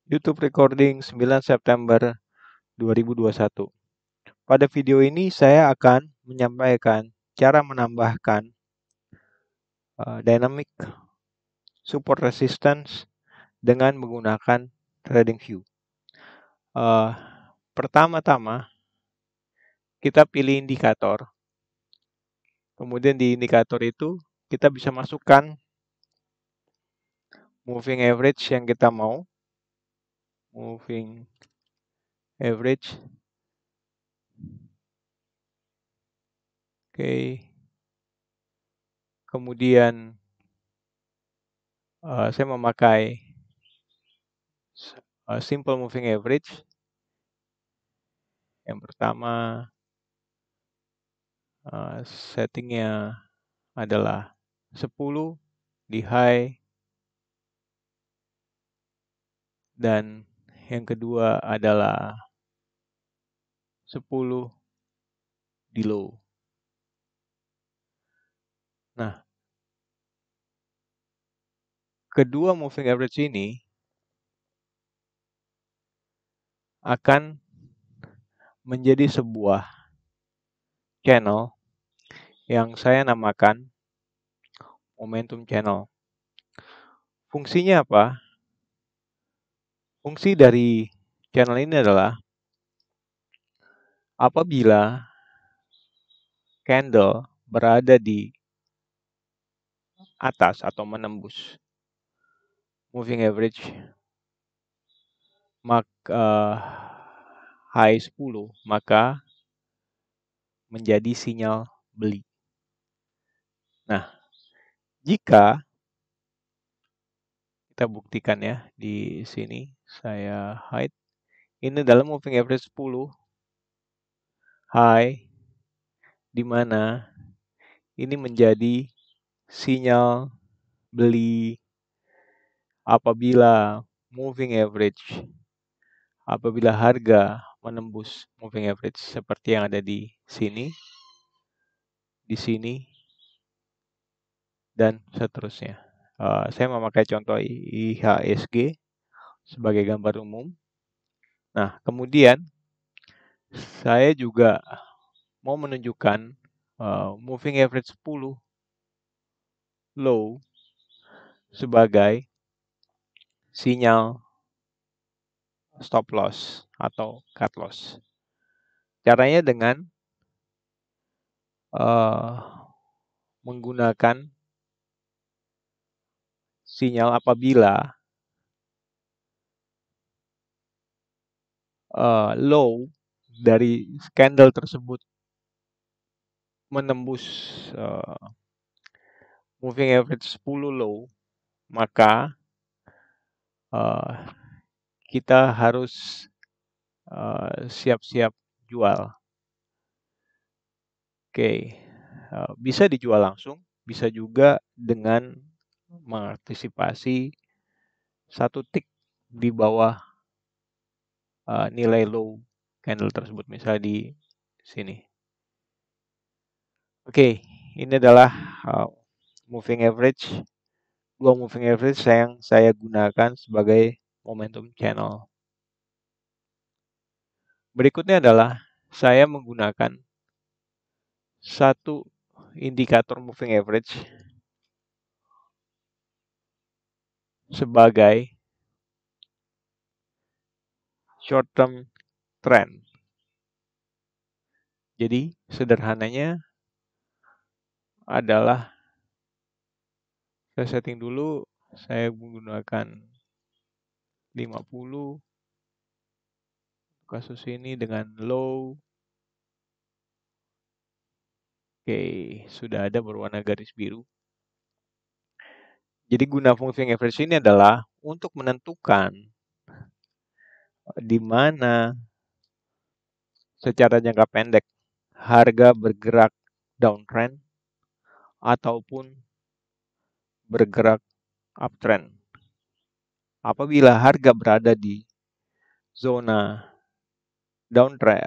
YouTube recording 9 September 2021. Pada video ini saya akan menyampaikan cara menambahkan dynamic support resistance dengan menggunakan TradingView. Pertama-tama kita pilih indikator. Kemudian di indikator itu kita bisa masukkan moving average yang kita mau. Moving average. Oke. Kemudian saya memakai simple moving average. Yang pertama settingnya adalah 10 di high, dan yang kedua adalah 10 di low. Nah, kedua moving average ini akan menjadi sebuah channel yang saya namakan momentum channel. Fungsinya apa? Fungsi dari channel ini adalah apabila candle berada di atas atau menembus moving average high 10, maka menjadi sinyal beli. Nah, jika kita buktikan ya di sini, saya hide. Ini dalam moving average 10 high, di mana ini menjadi sinyal beli apabila harga menembus moving average seperti yang ada di sini, dan seterusnya. Saya memakai contoh IHSG sebagai gambar umum. Nah, kemudian saya juga mau menunjukkan moving average 10 low sebagai sinyal stop loss atau cut loss. Caranya dengan menggunakan sinyal apabila low dari candle tersebut menembus moving average 10 low, maka kita harus siap-siap jual. Oke, bisa dijual langsung, bisa juga dengan mengantisipasi satu tick di bawah nilai low candle tersebut, misalnya di sini. Oke, ini adalah moving average. Dua moving average yang saya gunakan sebagai momentum channel. Berikutnya adalah saya menggunakan satu indikator moving average sebagai short term trend. Jadi sederhananya adalah saya setting dulu, saya menggunakan 50 kasus ini dengan low. Oke, sudah ada berwarna garis biru. Jadi guna moving average ini adalah untuk menentukan di mana secara jangka pendek harga bergerak downtrend ataupun bergerak uptrend. Apabila harga berada di zona downtrend,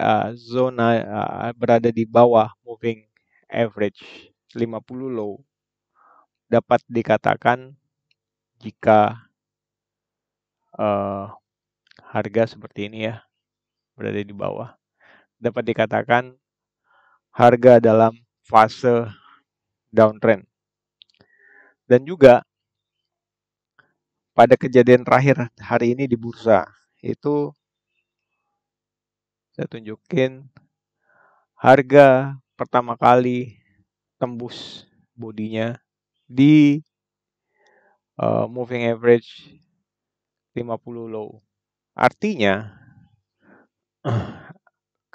berada di bawah moving average 50 low, dapat dikatakan jika harga seperti ini ya, berada di bawah. Dapat dikatakan harga dalam fase downtrend. Dan juga pada kejadian terakhir hari ini di bursa, itu saya tunjukin harga pertama kali tembus bodinya di moving average 50 low. Artinya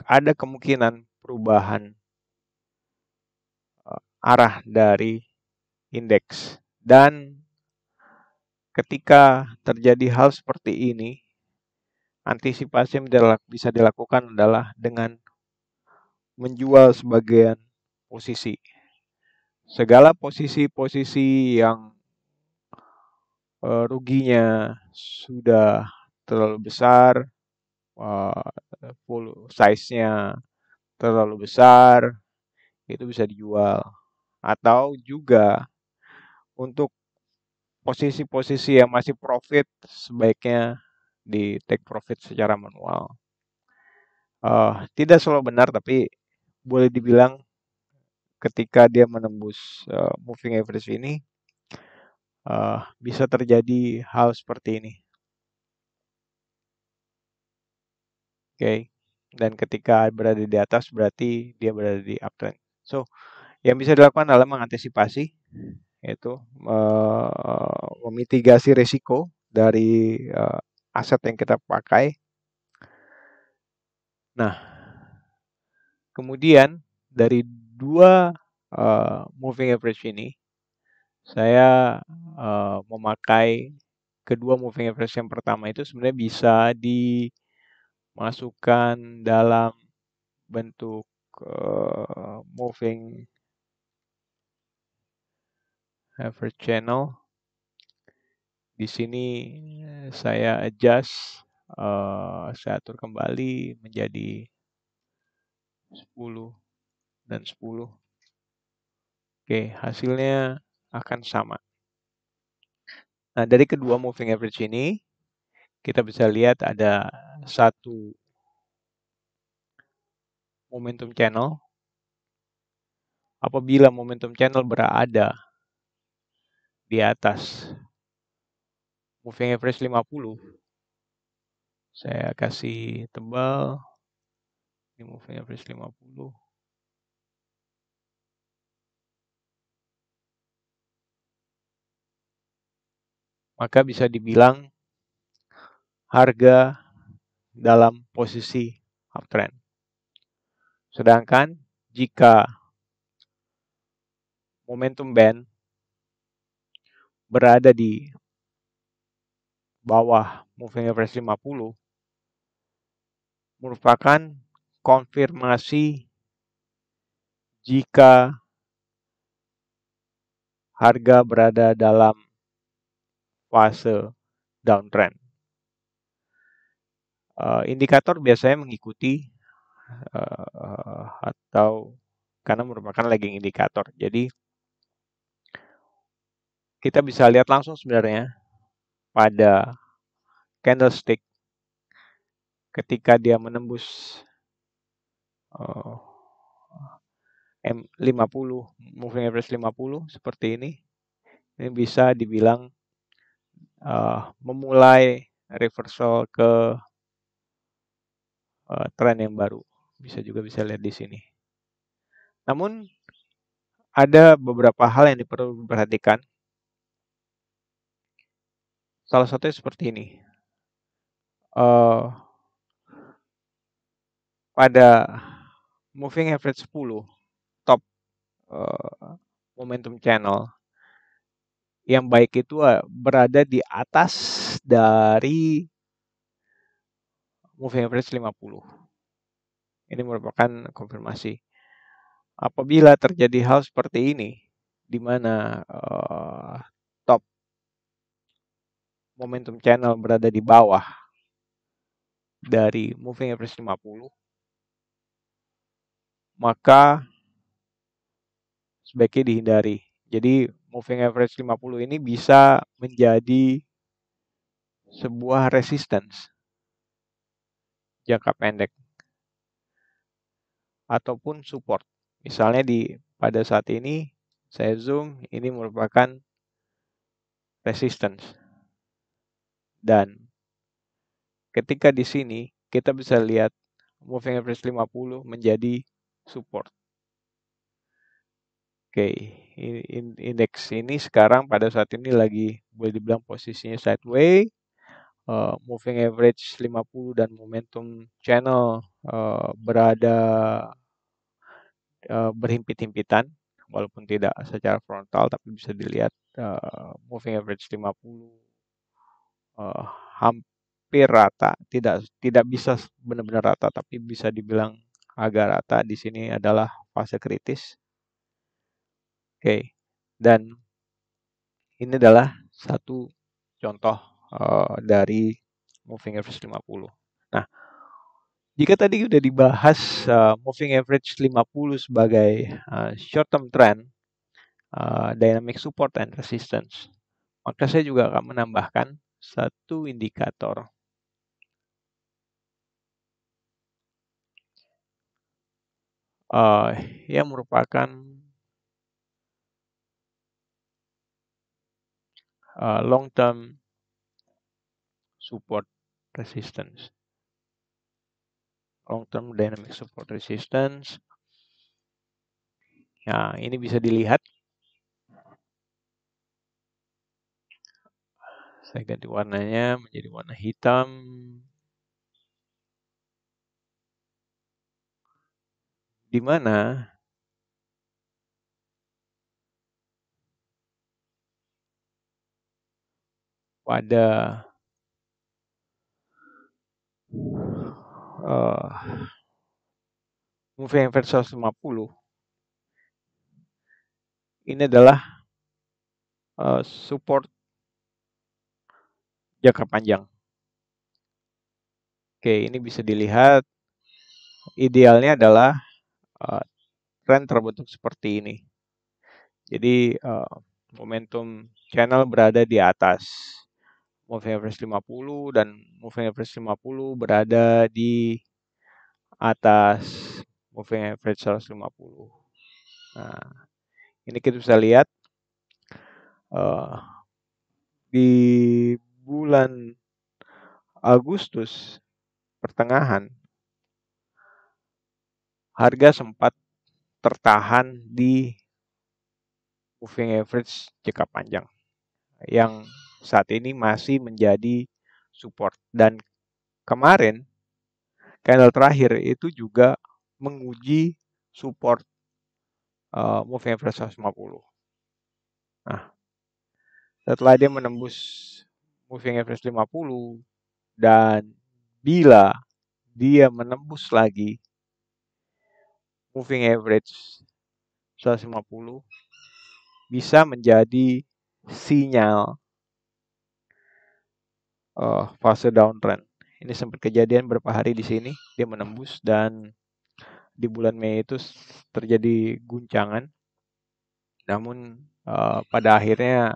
ada kemungkinan perubahan arah dari indeks. Dan ketika terjadi hal seperti ini, antisipasi yang bisa dilakukan adalah dengan menjual sebagian posisi. Segala posisi-posisi yang ruginya sudah terlalu besar, full size-nya terlalu besar, itu bisa dijual. Atau juga untuk posisi-posisi yang masih profit, sebaiknya di take profit secara manual. Tidak selalu benar, tapi boleh dibilang ketika dia menembus moving average ini, bisa terjadi hal seperti ini. Oke. Dan ketika berada di atas berarti dia berada di uptrend. So, yang bisa dilakukan adalah mengantisipasi, yaitu memitigasi risiko dari aset yang kita pakai. Nah, kemudian dari dua moving average ini, saya memakai kedua moving average yang pertama itu sebenarnya bisa dimasukkan dalam bentuk moving average channel. Di sini saya adjust, saya atur kembali menjadi 10 dan 10. Oke, hasilnya akan sama. Nah, dari kedua moving average ini, kita bisa lihat ada satu momentum channel. Apabila momentum channel berada di atas moving average 50, saya kasih tebal di moving average 50. Maka bisa dibilang harga dalam posisi uptrend. Sedangkan jika momentum band berada di bawah moving average 50, merupakan konfirmasi jika harga berada dalam fase downtrend. Indikator biasanya mengikuti atau karena merupakan lagging indikator. Jadi kita bisa lihat langsung sebenarnya pada candlestick ketika dia menembus 50, moving average 50 seperti ini bisa dibilang memulai reversal ke tren yang baru. Bisa lihat di sini. Namun ada beberapa hal yang perlu diperhatikan. Salah satunya seperti ini. Pada moving average 10 top momentum channel, yang baik itu berada di atas dari moving average 50. Ini merupakan konfirmasi. Apabila terjadi hal seperti ini, di mana top momentum channel berada di bawah dari moving average 50, maka sebaiknya dihindari. Jadi moving average 50 ini bisa menjadi sebuah resistance. jangka pendek ataupun support. Misalnya pada saat ini saya zoom, ini merupakan resistance. Dan ketika di sini kita bisa lihat moving average 50 menjadi support. Oke, indeks ini sekarang pada saat ini lagi boleh dibilang posisinya sideways. Moving average 50 dan momentum channel berada berhimpit-himpitan, walaupun tidak secara frontal, tapi bisa dilihat moving average 50 hampir rata, tidak bisa benar-benar rata, tapi bisa dibilang agak rata. Di sini adalah fase kritis. Oke, dan ini adalah satu contoh dari moving average 50. Nah, jika tadi sudah dibahas moving average 50 sebagai short term trend, dynamic support and resistance, maka saya juga akan menambahkan satu indikator yang merupakan long term support resistance. Long term dynamic support resistance. Nah, ini bisa dilihat. Saya ganti warnanya menjadi warna hitam. Di mana pada moving average 150 ini adalah support jangka panjang. Oke, ini bisa dilihat idealnya adalah tren terbentuk seperti ini. Jadi momentum channel berada di atas moving average 50 dan moving average 50 berada di atas moving average 150. Nah, ini kita bisa lihat di bulan Agustus pertengahan harga sempat tertahan di moving average jangka panjang yang saat ini masih menjadi support, dan kemarin candle terakhir itu juga menguji support moving average 150. Nah, setelah dia menembus moving average 50 dan bila dia menembus lagi moving average 150 bisa menjadi sinyal fase downtrend. Ini sempat kejadian beberapa hari di sini, dia menembus dan di bulan Mei itu terjadi guncangan. Namun pada akhirnya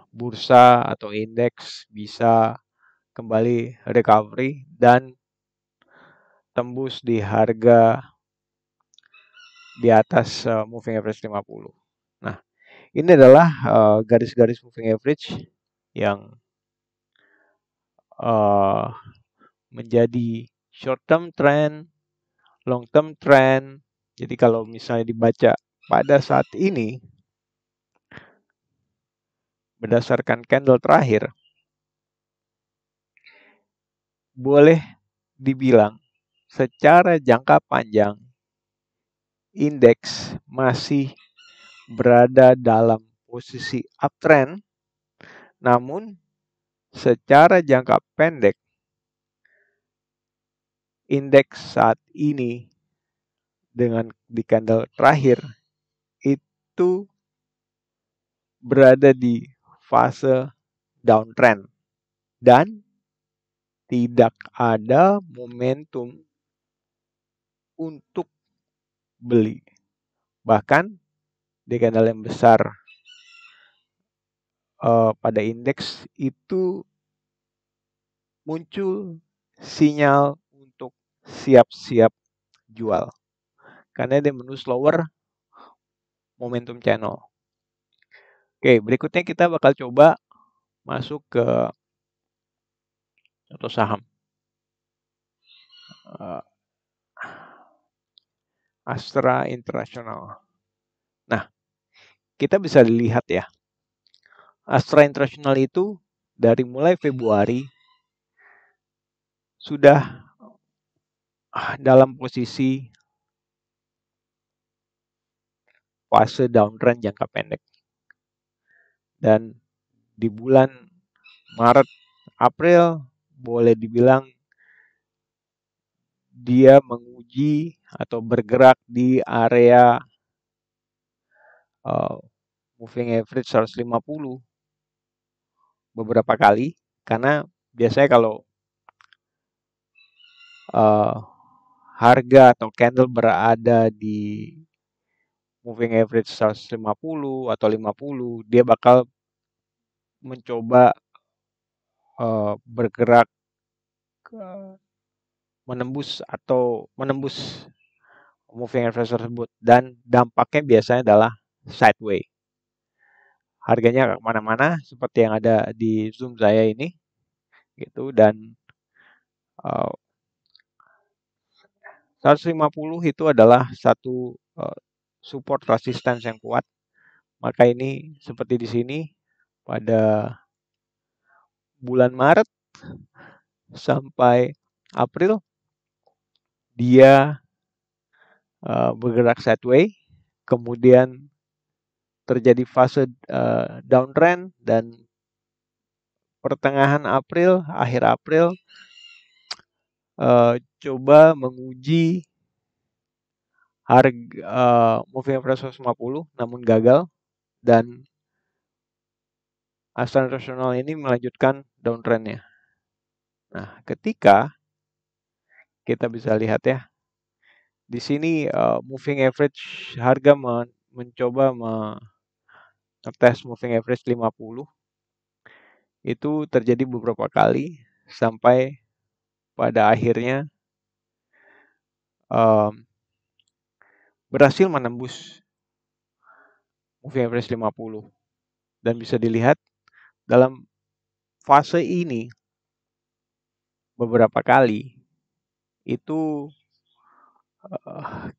bursa atau indeks bisa kembali recovery dan tembus di harga di atas moving average 50. Nah, ini adalah garis-garis moving average yang menjadi short term trend, long term trend. Jadi kalau misalnya dibaca pada saat ini berdasarkan candle terakhir, boleh dibilang secara jangka panjang indeks masih berada dalam posisi uptrend, namun secara jangka pendek indeks saat ini dengan di candle terakhir itu berada di fase downtrend dan tidak ada momentum untuk beli. Bahkan di candle yang besar pada indeks itu muncul sinyal untuk siap-siap jual. Karena dia menembus lower momentum channel. Oke, berikutnya kita bakal coba masuk ke contoh saham. Astra International. Nah, kita bisa lihat ya, Astra International itu dari mulai Februari sudah dalam posisi fase downtrend jangka pendek. Dan di bulan Maret, April boleh dibilang dia menguji atau bergerak di area moving average 150 beberapa kali, karena biasanya kalau harga atau candle berada di moving average 150 atau 50, dia bakal mencoba bergerak menembus moving average tersebut, dan dampaknya biasanya adalah sideways. Harganya kemana-mana seperti yang ada di Zoom saya ini, gitu. Dan 150 itu adalah satu support resistance yang kuat. Maka ini seperti di sini pada bulan Maret sampai April dia bergerak sideways, kemudian terjadi fase downtrend, dan pertengahan April, akhir April coba menguji harga moving average 150 namun gagal, dan Astra International ini melanjutkan downtrendnya. Nah, ketika kita bisa lihat ya, di sini moving average harga mencoba ngetes moving average 50, itu terjadi beberapa kali sampai pada akhirnya berhasil menembus moving average 50. Dan bisa dilihat dalam fase ini beberapa kali itu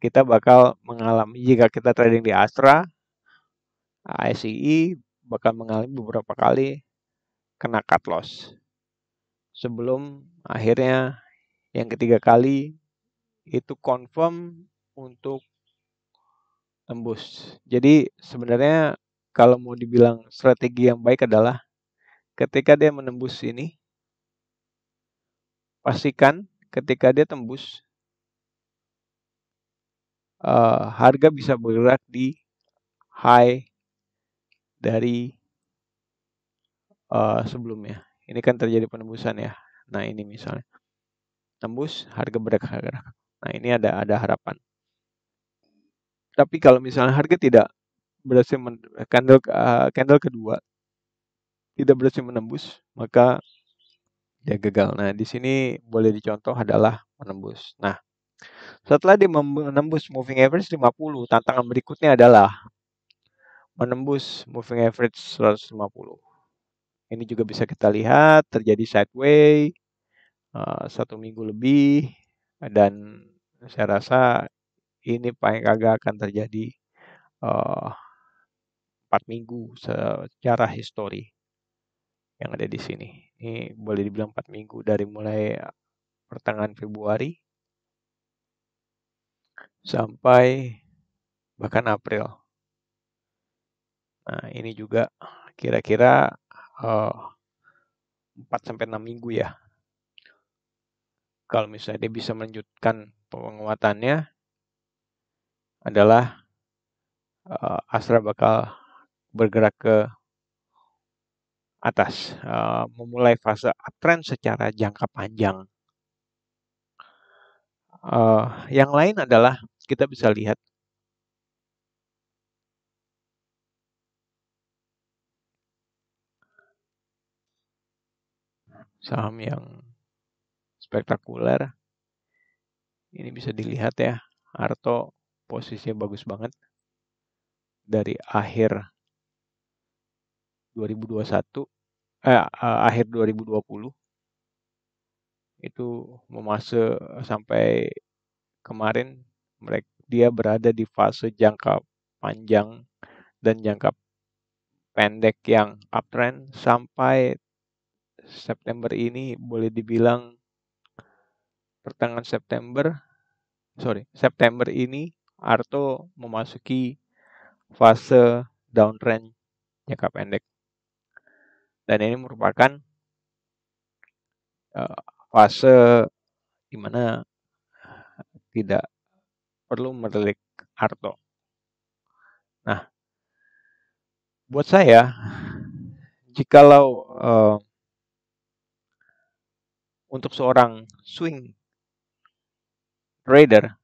kita bakal mengalami, jika kita trading di Astra, ASII bakal mengalami beberapa kali kena cut loss sebelum akhirnya yang ketiga kali itu confirm untuk tembus. Jadi sebenarnya kalau mau dibilang strategi yang baik adalah ketika dia menembus ini, pastikan ketika dia tembus harga bisa bergerak di high dari sebelumnya. Ini kan terjadi penembusan ya. Nah ini misalnya tembus, harga bergerak. Nah ini ada harapan. Tapi kalau misalnya harga tidak berhasil candle kedua tidak berhasil menembus, maka dia gagal. Nah di sini boleh dicontoh adalah menembus. Nah setelah dia menembus moving average 50, tantangan berikutnya adalah menembus moving average 150. Ini juga bisa kita lihat terjadi sideways 1 minggu lebih, dan saya rasa ini paling kagak akan terjadi 4 minggu secara histori yang ada di sini. Ini boleh dibilang 4 minggu dari mulai pertengahan Februari sampai bahkan April. Nah ini juga kira-kira 4-6 minggu ya. Kalau misalnya dia bisa melanjutkan penguatannya, adalah Astra bakal bergerak ke atas, memulai fase uptrend secara jangka panjang. Yang lain adalah kita bisa lihat saham yang spektakuler. Ini bisa dilihat ya, Arto posisinya bagus banget dari akhir 2021, akhir 2020 itu memase sampai kemarin dia berada di fase jangka panjang dan jangka pendek yang uptrend sampai September ini boleh dibilang pertengahan September ini Arto memasuki fase downtrend jangka pendek. Dan ini merupakan fase di mana tidak perlu melirik Arto. Nah, buat saya, jikalau untuk seorang swing trader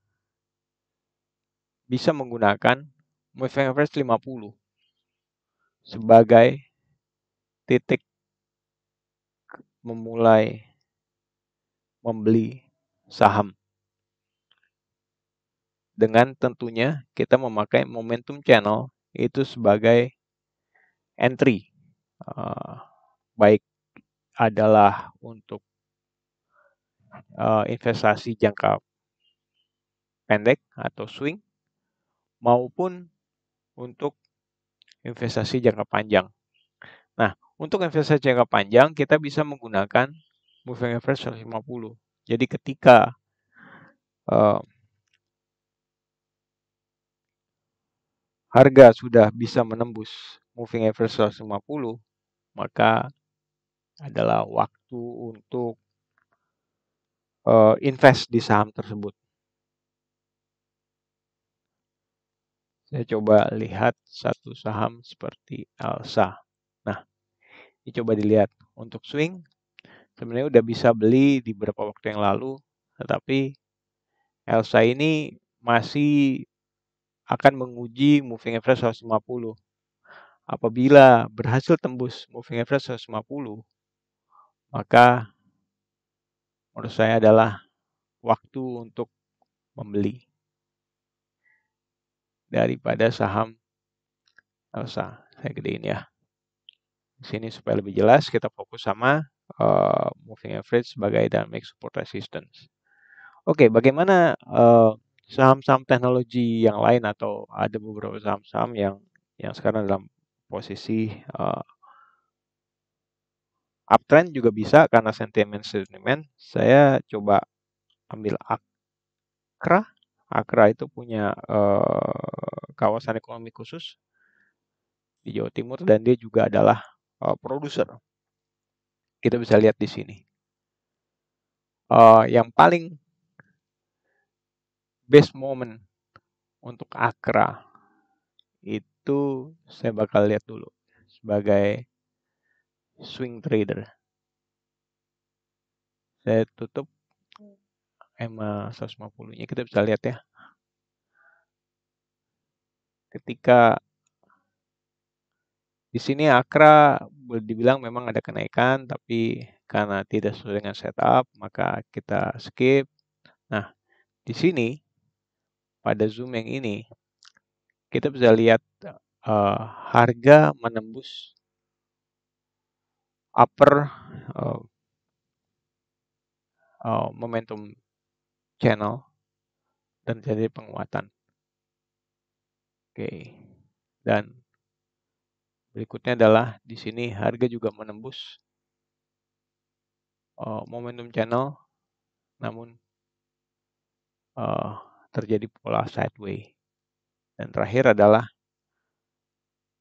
bisa menggunakan moving average 50 sebagai titik memulai membeli saham. Dengan tentunya kita memakai momentum channel itu sebagai entry. Baik adalah untuk investasi jangka pendek atau swing maupun untuk investasi jangka panjang. Nah, untuk investasi jangka panjang kita bisa menggunakan moving average 150. Jadi ketika harga sudah bisa menembus moving average 150, maka adalah waktu untuk invest di saham tersebut. Saya coba lihat satu saham seperti Elsa. Nah, ini coba dilihat. Untuk swing, sebenarnya udah bisa beli di beberapa waktu yang lalu, tetapi Elsa ini masih akan menguji moving average 150. Apabila berhasil tembus moving average 150, maka menurut saya adalah waktu untuk membeli daripada saham Elsa. Saya gedein ya. Di sini supaya lebih jelas kita fokus sama moving average sebagai dynamic support resistance. Oke, bagaimana saham-saham teknologi yang lain atau ada beberapa saham-saham yang sekarang dalam posisi uptrend juga bisa karena sentimen. Saya coba ambil Akra. Akra itu punya kawasan ekonomi khusus di Jawa Timur dan dia juga adalah produser. Kita bisa lihat di sini. Yang paling best moment untuk Akra itu saya bakal lihat dulu sebagai swing trader. Saya tutup EMA 150-nya. Kita bisa lihat ya. Ketika di sini Akra boleh dibilang memang ada kenaikan, tapi karena tidak sesuai dengan setup, maka kita skip. Nah, di sini pada zoom yang ini kita bisa lihat harga menembus upper momentum channel dan jadi penguatan. Oke. Dan berikutnya adalah di sini harga juga menembus momentum channel, namun terjadi pola sideways. Dan terakhir adalah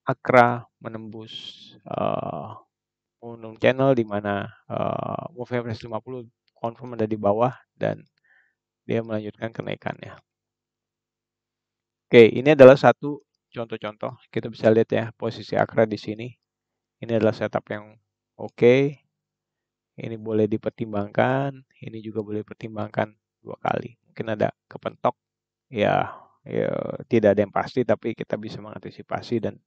Akra menembus momentum channel di mana moving average 50 confirm ada di bawah dan dia melanjutkan kenaikannya. Oke, ini adalah satu contoh-contoh. Kita bisa lihat ya posisi Akra di sini. Ini adalah setup yang oke. Ini boleh dipertimbangkan. Ini juga boleh dipertimbangkan 2 kali. Mungkin ada kepentok. Ya tidak ada yang pasti, tapi kita bisa mengantisipasi dan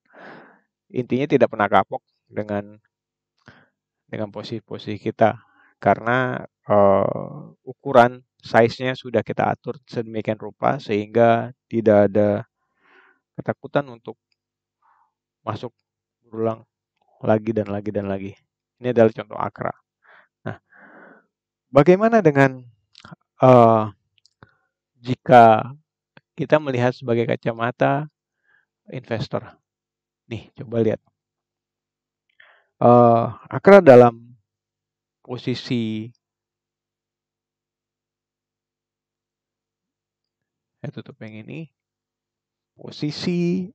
intinya tidak pernah kapok dengan posisi-posisi kita. Karena ukuran size-nya sudah kita atur sedemikian rupa sehingga tidak ada ketakutan untuk masuk berulang lagi dan lagi dan lagi. Ini adalah contoh AKRA. Nah, bagaimana dengan jika kita melihat sebagai kacamata investor? Nih, coba lihat. AKRA dalam posisi, saya tutup yang ini, posisi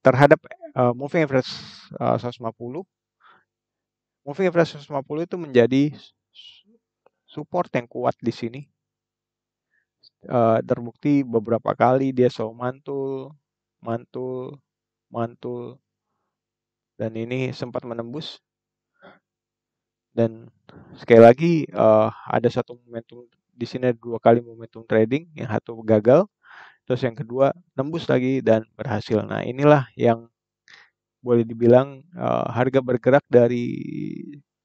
terhadap moving average 150. Moving average 150 itu menjadi support yang kuat di sini. Terbukti beberapa kali dia selalu mantul, dan ini sempat menembus. Dan sekali lagi ada satu momentum di sini, ada 2 kali momentum trading, yang satu gagal, terus yang kedua nembus lagi dan berhasil. Nah, inilah yang boleh dibilang harga bergerak dari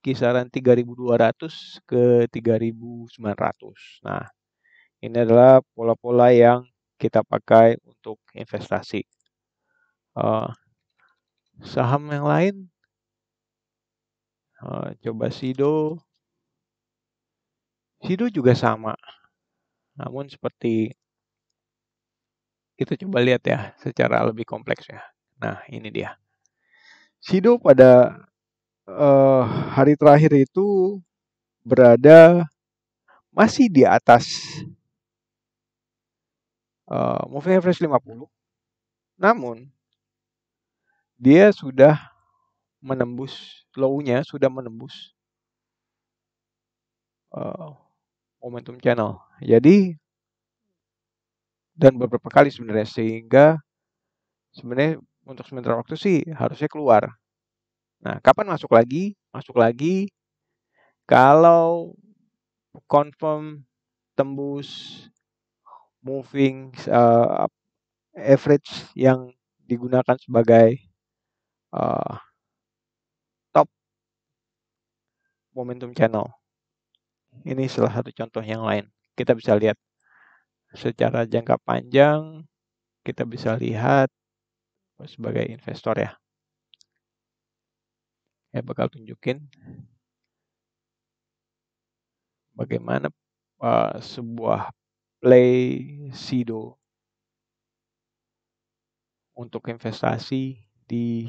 kisaran 3.200 ke 3.900. Nah, ini adalah pola-pola yang kita pakai untuk investasi. Saham yang lain, coba SIDO. SIDO juga sama, namun seperti kita coba lihat ya secara lebih kompleks ya. Nah, ini dia. SIDO pada hari terakhir itu berada masih di atas moving average 50. Namun dia sudah menembus low-nya, sudah menembus momentum channel. Jadi, dan beberapa kali sebenarnya, sehingga sebenarnya untuk sementara waktu sih harusnya keluar. Nah, kapan masuk lagi? Masuk lagi kalau confirm tembus moving average yang digunakan sebagai top momentum channel. Ini salah satu contoh yang lain. Kita bisa lihat secara jangka panjang, kita bisa lihat sebagai investor ya. Saya bakal tunjukin bagaimana sebuah play SIDO untuk investasi di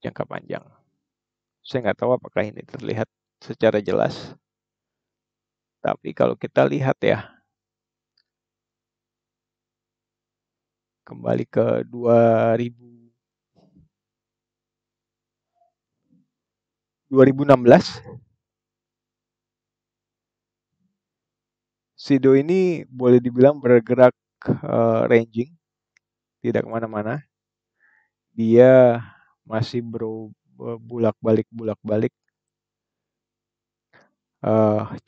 jangka panjang. Saya nggak tahu apakah ini terlihat secara jelas, tapi kalau kita lihat ya, kembali ke 2016, SIDO ini boleh dibilang bergerak ranging, tidak kemana-mana. Dia masih bolak-balik.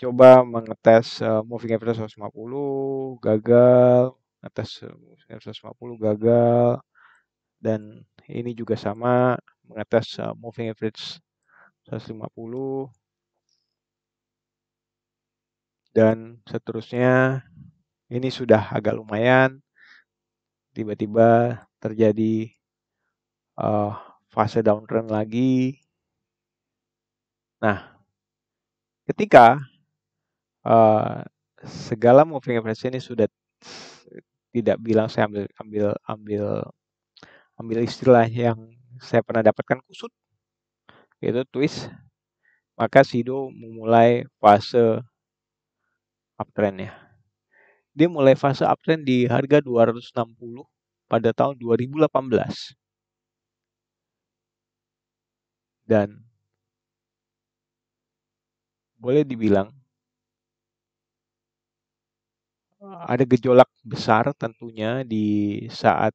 Coba mengetes moving average 150, gagal, ngetes moving average 150, gagal, dan ini juga sama, mengetes moving average 150, dan seterusnya. Ini sudah agak lumayan, tiba-tiba terjadi fase downtrend lagi. Nah, ketika segala moving average ini sudah, tidak bilang, saya ambil istilah yang saya pernah dapatkan kusut, yaitu twist, maka SIDO memulai fase uptrend ya. Dia mulai fase uptrend di harga 260 pada tahun 2018. Dan boleh dibilang ada gejolak besar tentunya di saat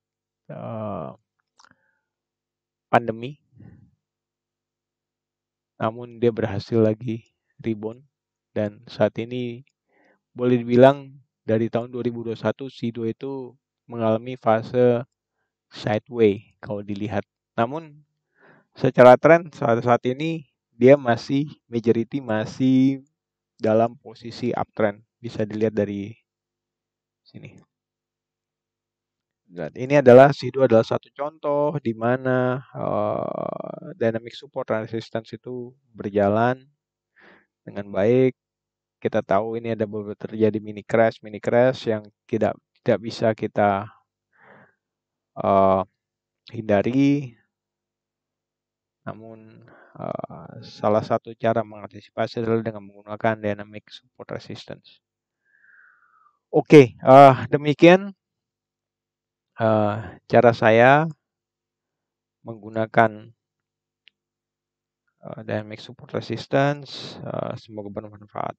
pandemi. Namun dia berhasil lagi rebound, dan saat ini boleh dibilang dari tahun 2021 SIDO itu mengalami fase sideway kalau dilihat. Namun secara tren saat ini dia majority masih dalam posisi uptrend. Bisa dilihat dari sini. Dan ini adalah Sido adalah satu contoh di mana dynamic support dan resistance itu berjalan dengan baik. Kita tahu ini ada beberapa terjadi mini crash yang tidak bisa kita hindari. Namun salah satu cara mengantisipasi adalah dengan menggunakan dynamic support resistance. Oke, demikian cara saya menggunakan dynamic support resistance. Semoga bermanfaat.